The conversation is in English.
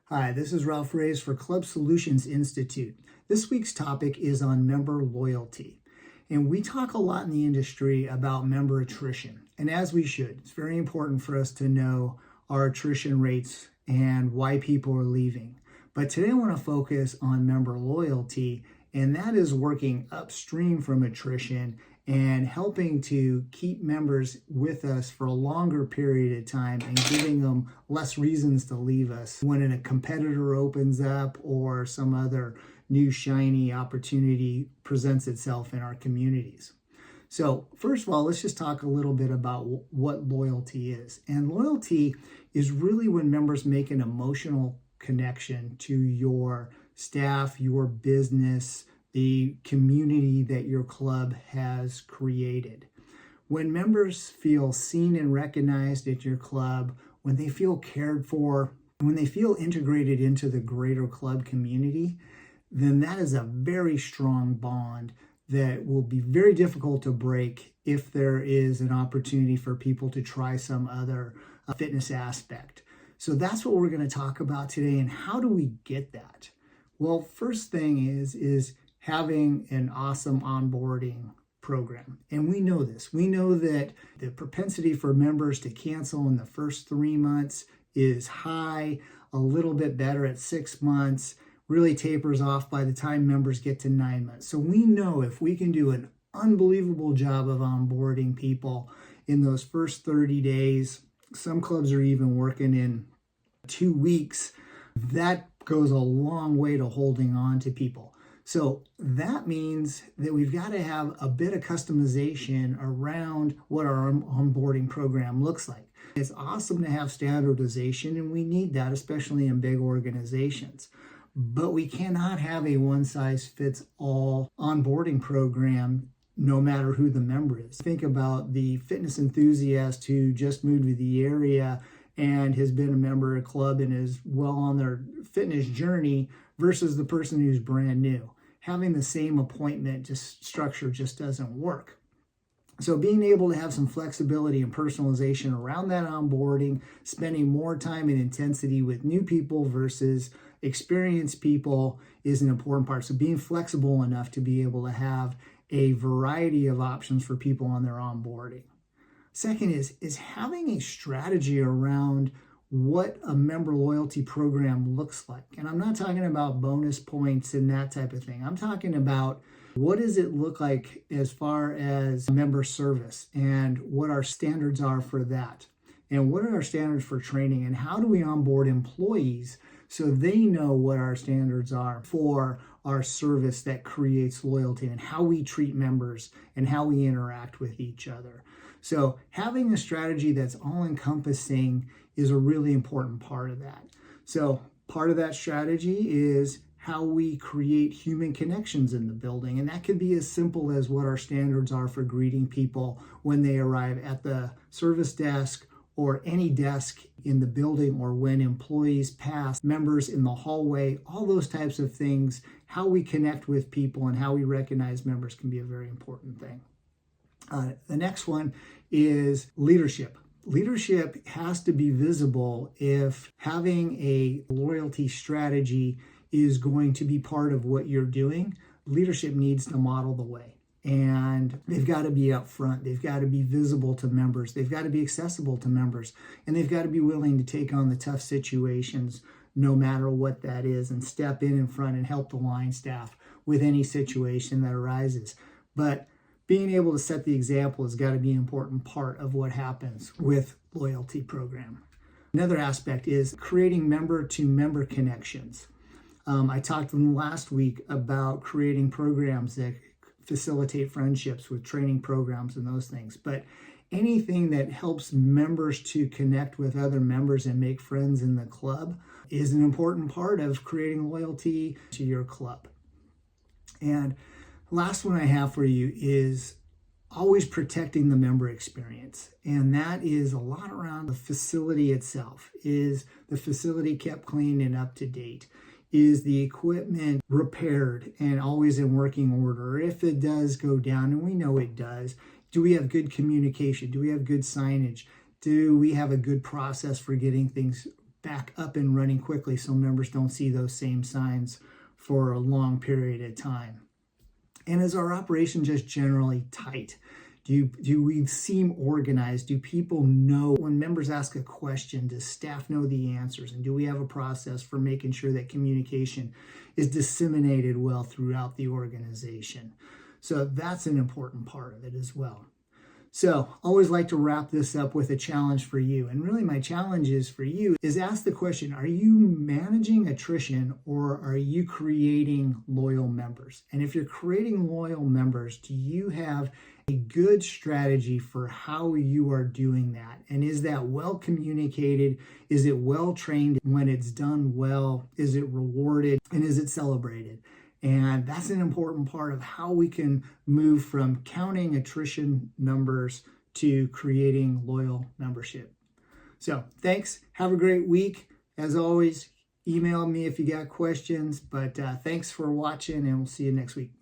Hi, this is Ralph Reyes for Club Solutions Institute. This week's topic is on member loyalty. And we talk a lot in the industry about member attrition, and as we should. It's very important for us to know our attrition rates and why people are leaving. But today I want to focus on member loyalty, and that is working upstream from attrition and helping to keep members with us for a longer period of time and giving them less reasons to leave us when a competitor opens up or some other new shiny opportunity presents itself in our communities. So first of all, let's just talk a little bit about what loyalty is. And loyalty is really when members make an emotional connection to your staff, your business, the community that your club has created. When members feel seen and recognized at your club, when they feel cared for, when they feel integrated into the greater club community, then that is a very strong bond that will be very difficult to break if there is an opportunity for people to try some other fitness aspect. So that's what we're going to talk about today. And how do we get that? Well, first thing is having an awesome onboarding program. And we know this. We know that the propensity for members to cancel in the first 3 months is high, a little bit better at 6 months, really tapers off by the time members get to 9 months. So we know if we can do an unbelievable job of onboarding people in those first 30 days, some clubs are even working in 2 weeks, that goes a long way to holding on to people. So that means that we've got to have a bit of customization around what our onboarding program looks like. It's awesome to have standardization, and we need that, especially in big organizations. But we cannot have a one-size-fits-all onboarding program no matter who the member is. Think about the fitness enthusiast who just moved to the area and has been a member of a club and is well on their fitness journey versus the person who's brand new. Having the same appointment structure just doesn't work. So being able to have some flexibility and personalization around that onboarding, spending more time and intensity with new people versus experienced people is an important part. So being flexible enough to be able to have a variety of options for people on their onboarding. Second is having a strategy around what a member loyalty program looks like. And I'm not talking about bonus points and that type of thing. I'm talking about what does it look like as far as member service and what our standards are for that. And what are our standards for training, and how do we onboard employees so they know what our standards are for our service that creates loyalty, and how we treat members and how we interact with each other. So having a strategy that's all-encompassing is a really important part of that. So part of that strategy is how we create human connections in the building. And that could be as simple as what our standards are for greeting people when they arrive at the service desk or any desk in the building, or when employees pass members in the hallway. All those types of things, how we connect with people and how we recognize members can be a very important thing. The next one is leadership. Leadership has to be visible if having a loyalty strategy is going to be part of what you're doing. Leadership needs to model the way. And they've got to be up front. They've got to be visible to members. They've got to be accessible to members. And they've got to be willing to take on the tough situations, no matter what that is, and step in front and help the line staff with any situation that arises. But being able to set the example has got to be an important part of what happens with loyalty program. Another aspect is creating member-to-member connections. I talked last week about creating programs that facilitate friendships with training programs and those things. But anything that helps members to connect with other members and make friends in the club is an important part of creating loyalty to your club. And last one I have for you is always protecting the member experience. And that is a lot around the facility itself. Is the facility kept clean and up to date? Is the equipment repaired and always in working order? If it does go down, and we know it does, do we have good communication? Do we have good signage? Do we have a good process for getting things back up and running quickly so members don't see those same signs for a long period of time. And is our operation just generally tight? Do we seem organized? Do people know when members ask a question? Does staff know the answers? And do we have a process for making sure that communication is disseminated well throughout the organization? So that's an important part of it as well. So I always like to wrap this up with a challenge for you. And really my challenge is for you is ask the question, are you managing attrition or are you creating loyal members? And if you're creating loyal members, do you have a good strategy for how you are doing that? And is that well communicated? Is it well trained? When it's done well, is it rewarded? And is it celebrated? And that's an important part of how we can move from counting attrition numbers to creating loyal membership. So thanks. Have a great week. As always, email me if you got questions. But thanks for watching, and we'll see you next week.